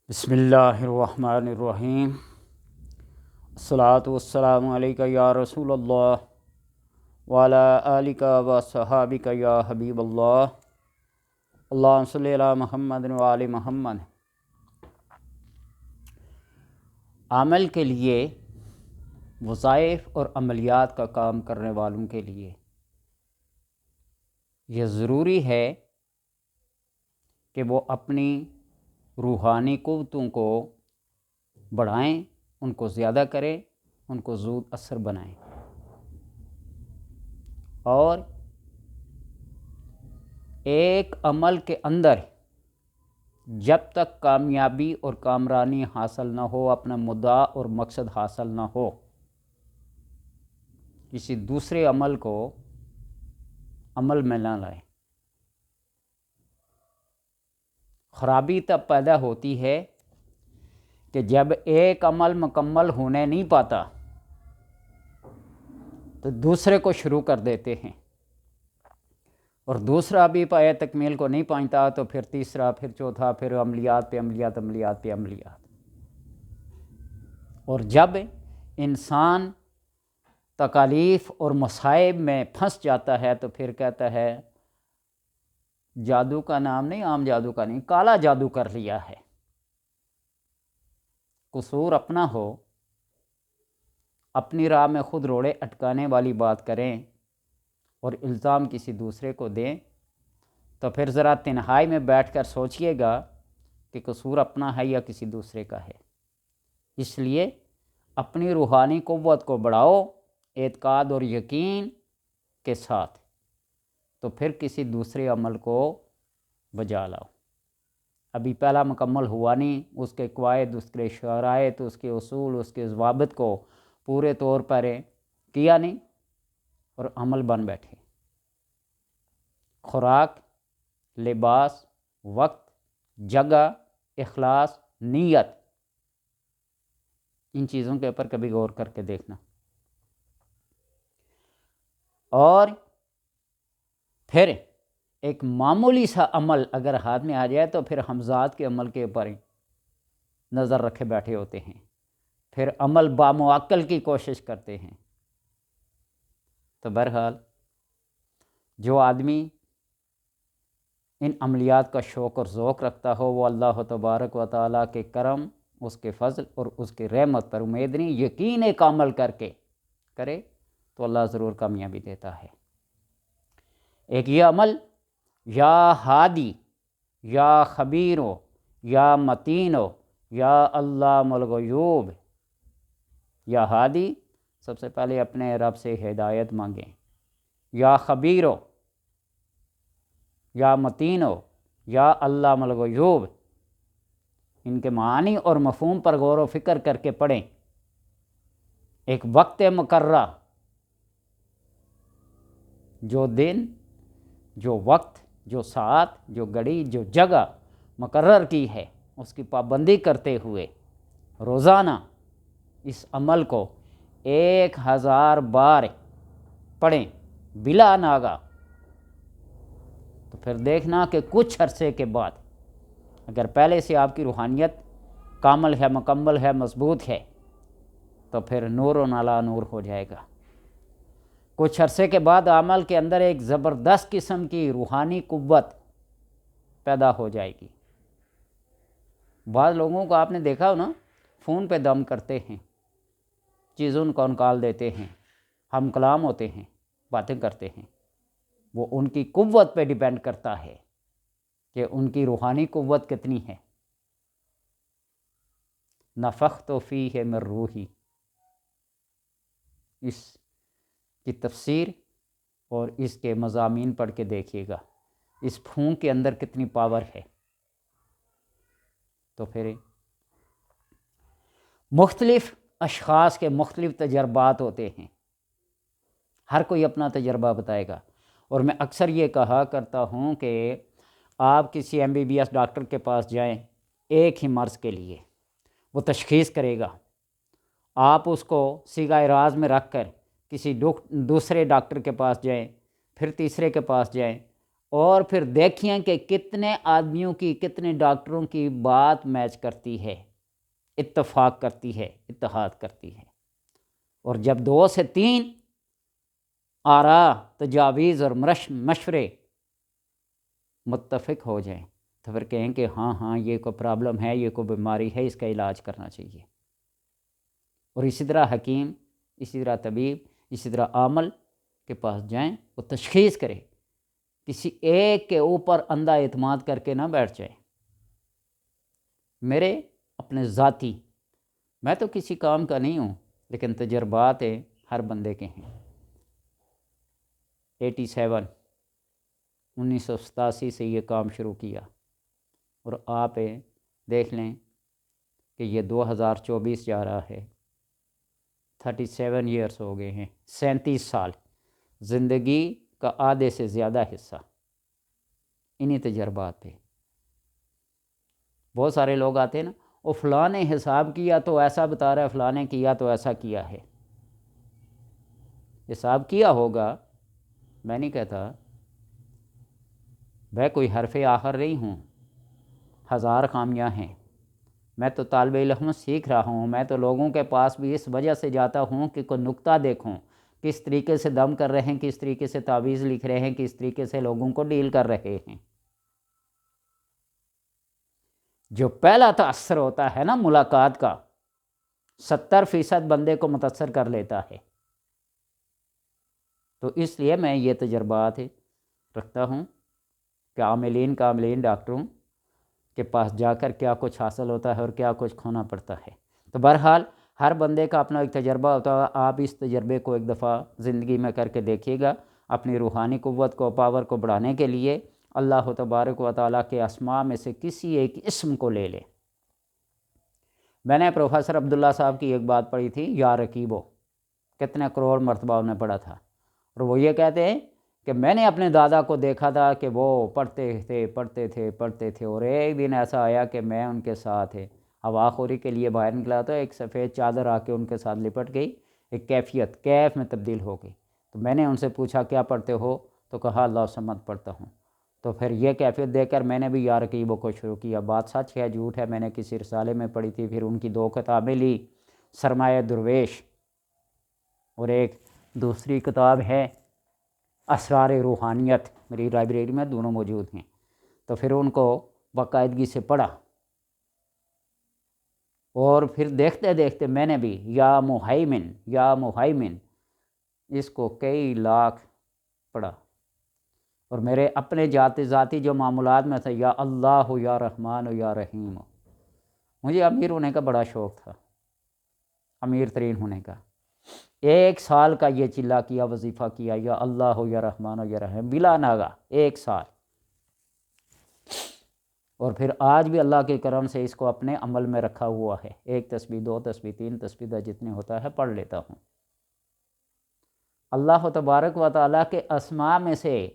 بسم اللہ الرحمن الرحیم۔ الصلاۃ والسلام علیکہ یا رسول اللہ وعلی آلک و صحابک یا حبیب اللہ، اللہم صلی علی محمد وعلی محمد۔ عمل کے لیے، وظائف اور عملیات کا کام کرنے والوں کے لیے یہ ضروری ہے کہ وہ اپنی روحانی قوتوں کو بڑھائیں، ان کو زیادہ کریں، ان کو زود اثر بنائیں، اور ایک عمل کے اندر جب تک کامیابی اور کامرانی حاصل نہ ہو، اپنا مدعا اور مقصد حاصل نہ ہو، کسی دوسرے عمل کو عمل میں نہ لائیں۔ خرابی تب پیدا ہوتی ہے کہ جب ایک عمل مکمل ہونے نہیں پاتا تو دوسرے کو شروع کر دیتے ہیں، اور دوسرا بھی پائے تکمیل کو نہیں پہنچتا تو پھر تیسرا، پھر چوتھا، پھر عملیات پہ عملیات، عملیات پہ عملیات۔ اور جب انسان تکالیف اور مصائب میں پھنس جاتا ہے تو پھر کہتا ہے جادو کا نام نہیں، عام جادو کا نہیں، کالا جادو کر لیا ہے۔ قصور اپنا ہو، اپنی راہ میں خود روڑے اٹکانے والی بات کریں اور الزام کسی دوسرے کو دیں تو پھر ذرا تنہائی میں بیٹھ کر سوچئے گا کہ قصور اپنا ہے یا کسی دوسرے کا ہے۔ اس لیے اپنی روحانی قوت کو بڑھاؤ اعتقاد اور یقین کے ساتھ، تو پھر کسی دوسرے عمل کو بجا لاؤ۔ ابھی پہلا مکمل ہوا نہیں، اس کے قواعد، اس کے شرائط، اس کے اصول، اس کے ضوابط کو پورے طور پر کیا نہیں اور عمل بن بیٹھے۔ خوراک، لباس، وقت، جگہ، اخلاص، نیت، ان چیزوں کے اوپر کبھی غور کر کے دیکھنا۔ اور پھر ایک معمولی سا عمل اگر ہاتھ میں آ جائے تو پھر حمزات کے عمل کے اوپر نظر رکھے بیٹھے ہوتے ہیں، پھر عمل بامعقل کی کوشش کرتے ہیں۔ تو بہرحال جو آدمی ان عملیات کا شوق اور ذوق رکھتا ہو، وہ اللہ تبارک و تعالیٰ کے کرم، اس کے فضل اور اس کے رحمت پر امید نہیں، یقین ایک عمل کر کے کرے تو اللہ ضرور کامیابی دیتا ہے۔ ایک یہ عمل یا ہادی، یا خبیرو، یا متینو، یا علام الغیوب۔ یا ہادی، سب سے پہلے اپنے رب سے ہدایت مانگیں۔ یا خبیرو، یا متینو، یا علام الغیوب، ان کے معنی اور مفہوم پر غور و فکر کر کے پڑھیں۔ ایک وقت مقررہ، جو دن، جو وقت، جو ساعت، جو گھڑی، جو جگہ مقرر کی ہے، اس کی پابندی کرتے ہوئے روزانہ اس عمل کو 1000 بار پڑھیں بلا ناغہ، تو پھر دیکھنا کہ کچھ عرصے کے بعد اگر پہلے سے آپ کی روحانیت کامل ہے، مکمل ہے، مضبوط ہے، تو پھر نور و نالا نور ہو جائے گا۔ کچھ عرصے کے بعد عمل کے اندر ایک زبردست قسم کی روحانی قوت پیدا ہو جائے گی۔ بعض لوگوں کو آپ نے دیکھا ہو نا، فون پہ دم کرتے ہیں، چیزوں کو نکال دیتے ہیں، ہم کلام ہوتے ہیں، باتیں کرتے ہیں۔ وہ ان کی قوت پہ ڈیپینڈ کرتا ہے کہ ان کی روحانی قوت کتنی ہے۔ نفخت فیہ من روحی، اس کی تفسیر اور اس کے مضامین پڑھ کے دیکھیے گا، اس پھونک کے اندر کتنی پاور ہے۔ تو پھر مختلف اشخاص کے مختلف تجربات ہوتے ہیں، ہر کوئی اپنا تجربہ بتائے گا، اور میں اکثر یہ کہا کرتا ہوں کہ آپ کسی MBBS ڈاکٹر کے پاس جائیں ایک ہی مرض کے لیے، وہ تشخیص کرے گا، آپ اس کو صیغہ راز میں رکھ کر کسی دوسرے ڈاکٹر کے پاس جائیں، پھر تیسرے کے پاس جائیں، اور پھر دیکھیں کہ کتنے آدمیوں کی، کتنے ڈاکٹروں کی بات میچ کرتی ہے، اتفاق کرتی ہے، اتحاد کرتی ہے۔ اور جب 2 سے 3 آراء، تجاویز اور مشورے متفق ہو جائیں تو پھر کہیں کہ ہاں یہ کوئی پرابلم ہے، یہ کوئی بیماری ہے، اس کا علاج کرنا چاہیے۔ اور اسی طرح حکیم، اسی طرح طبیب، اسی طرح عامل کے پاس جائیں، وہ تشخیص کرے، کسی ایک کے اوپر اندھا اعتماد کر کے نہ بیٹھ جائے۔ میرے اپنے ذاتی، میں تو کسی کام کا نہیں ہوں، لیکن تجربات ہر بندے کے ہیں۔ 1987 سے یہ کام شروع کیا، اور آپ دیکھ لیں کہ یہ 2024 جا رہا ہے، 37 ایئرس ہو گئے ہیں، 37 سال زندگی کا آدھے سے زیادہ حصہ انہی تجربات پہ۔ بہت سارے لوگ آتے ہیں نا، وہ فلاں نے حساب کیا تو ایسا بتا رہا ہے، فلاں نے کیا تو ایسا کیا ہے۔ حساب کیا ہوگا، میں نہیں کہتا، میں کوئی حرف آخر نہیں ہوں، 1000 خامیاں ہیں۔ میں تو طالب علم سیکھ رہا ہوں، میں تو لوگوں کے پاس بھی اس وجہ سے جاتا ہوں کہ کوئی نقطہ دیکھوں، کس طریقے سے دم کر رہے ہیں، کس طریقے سے تعویذ لکھ رہے ہیں، کس طریقے سے لوگوں کو ڈیل کر رہے ہیں۔ جو پہلا تأثر ہوتا ہے نا ملاقات کا، 70% بندے کو متاثر کر لیتا ہے۔ تو اس لیے میں یہ تجربات رکھتا ہوں کہ عاملین ڈاکٹروں کے پاس جا کر کیا کچھ حاصل ہوتا ہے اور کیا کچھ کھونا پڑتا ہے۔ تو بہرحال ہر بندے کا اپنا ایک تجربہ ہوتا ہے، آپ اس تجربے کو ایک دفعہ زندگی میں کر کے دیکھیے گا، اپنی روحانی قوت کو، پاور کو بڑھانے کے لیے اللہ تبارک و تعالیٰ کے اسماء میں سے کسی ایک اسم کو لے لے۔ میں نے پروفیسر عبداللہ صاحب کی ایک بات پڑھی تھی، یا رقیبو، کتنے کروڑ مرتبہ انہیں پڑھا تھا، اور وہ یہ کہتے ہیں کہ میں نے اپنے دادا کو دیکھا تھا کہ وہ پڑھتے تھے، اور ایک دن ایسا آیا کہ میں ان کے ساتھ ہوا خوری کے لیے باہر نکلا تو ایک سفید چادر آ کے ان کے ساتھ لپٹ گئی، ایک کیف میں تبدیل ہو گئی۔ تو میں نے ان سے پوچھا کیا پڑھتے ہو، تو کہا اللہ صمد پڑھتا ہوں۔ تو پھر یہ کیفیت دیکھ کر میں نے بھی یا رقیبوں کو شروع کیا۔ بات سچ ہے جھوٹ ہے، میں نے کسی رسالے میں پڑھی تھی، پھر ان کی 2 کتابیں لی، سرمایہ درویش، اور ایک دوسری کتاب ہے اسرار روحانیت، میری لائبریری میں دونوں موجود ہیں۔ تو پھر ان کو باقاعدگی سے پڑھا، اور پھر دیکھتے دیکھتے میں نے بھی یا مہیمن اس کو کئی لاکھ پڑھا، اور میرے اپنے ذاتی جو معاملات میں تھے، یا اللہ ہو، یا رحمان ہو، یا رحیم ہو۔ مجھے امیر ہونے کا بڑا شوق تھا، امیر ترین ہونے کا۔ 1 سال کا یہ چلا کیا، وظیفہ کیا، یا اللہ ہو، یا رحمان ہو، یا رحیم، بلا ناغہ 1 سال۔ اور پھر آج بھی اللہ کے کرم سے اس کو اپنے عمل میں رکھا ہوا ہے، 1 تسبیح 2 تسبیح 3 تسبیح جتنے ہوتا ہے پڑھ لیتا ہوں۔ اللہ تبارک و تعالیٰ کے اسماء میں سے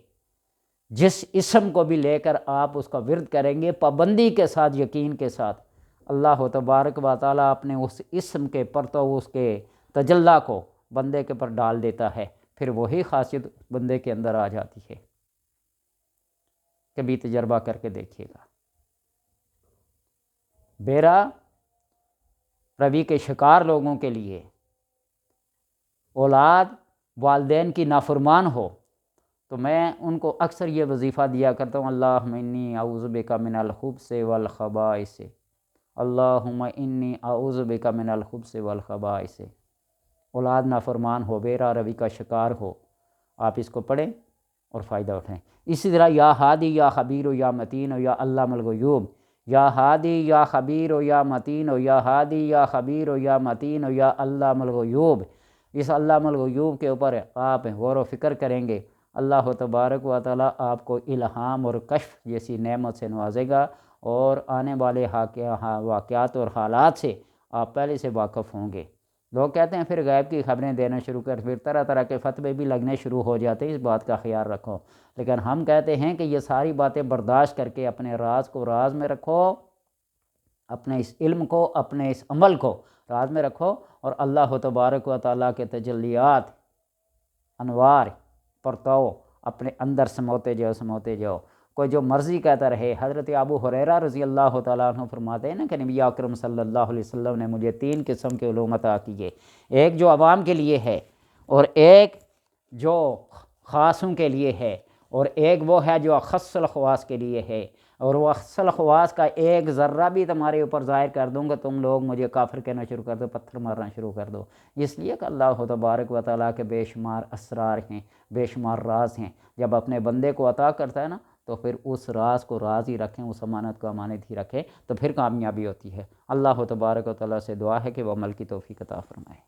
جس اسم کو بھی لے کر آپ اس کا ورد کریں گے، پابندی کے ساتھ، یقین کے ساتھ، اللہ تبارک و تعالیٰ اپنے اس اسم کے پرتو، اس کے تجلی کو بندے کے پر ڈال دیتا ہے، پھر وہی خاصیت بندے کے اندر آ جاتی ہے۔ کبھی تجربہ کر کے دیکھیے گا۔ بیرا روی کے شکار لوگوں کے لیے اولاد والدین کی نافرمان ہو تو میں ان کو اکثر یہ وظیفہ دیا کرتا ہوں، اللہم انی اعوذ بک من الخبث والخبائث، اللہم انی اعوذ بک من الخبث والخبائث۔ اولاد نافرمان ہو، بیرا روی کا شکار ہو، آپ اس کو پڑھیں اور فائدہ اٹھائیں۔ اسی طرح یا ہادی یا خبیر یا متین یا علام الغیوب، یا ہادی یا خبیر یا متین یا ہادی یا خبیر یا متین یا علام الغیوب۔ اس علام الغیوب کے اوپر آپ غور و فکر کریں گے، اللہ تبارک و تعالیٰ آپ کو الہام اور کشف جیسی نعمت سے نوازے گا، اور آنے والے واقعات اور حالات سے آپ پہلے سے واقف ہوں گے۔ لوگ کہتے ہیں پھر غیب کی خبریں دینا شروع کر، پھر طرح طرح کے فتوے بھی لگنے شروع ہو جاتے ہیں، اس بات کا خیال رکھو۔ لیکن ہم کہتے ہیں کہ یہ ساری باتیں برداشت کر کے اپنے راز کو راز میں رکھو، اپنے اس علم کو، اپنے اس عمل کو راز میں رکھو، اور اللہ تبارک و تعالیٰ کے تجلیات، انوار، پرتو اپنے اندر سموتے جاؤ، کوئی جو مرضی کہتا رہے۔ حضرت ابو ہریرہ رضی اللہ تعالیٰ عنہ فرماتے ہیں نا کہ نبی اکرم صلی اللہ علیہ وسلم نے مجھے 3 قسم کے علوم عطا کیے، ایک جو عوام کے لیے ہے، اور ایک جو خاصوں کے لیے ہے، اور ایک وہ ہے جو اخص الخواص کے لیے ہے، اور وہ اخص الخواص کا ایک ذرہ بھی تمہارے اوپر ظاہر کر دوں گا، تم لوگ مجھے کافر کہنا شروع کر دو، پتھر مارنا شروع کر دو۔ اس لیے کہ اللہ تبارک و تعالیٰ کے بے شمار اسرار ہیں، بے شمار راز ہیں۔ جب اپنے بندے کو عطا کرتا ہے نا تو پھر اس راز کو راز ہی رکھیں، اس امانت کو امانت ہی رکھیں، تو پھر کامیابی ہوتی ہے۔ اللہ تبارک و تعالیٰ سے دعا ہے کہ وہ عمل کی توفیق عطا فرمائے۔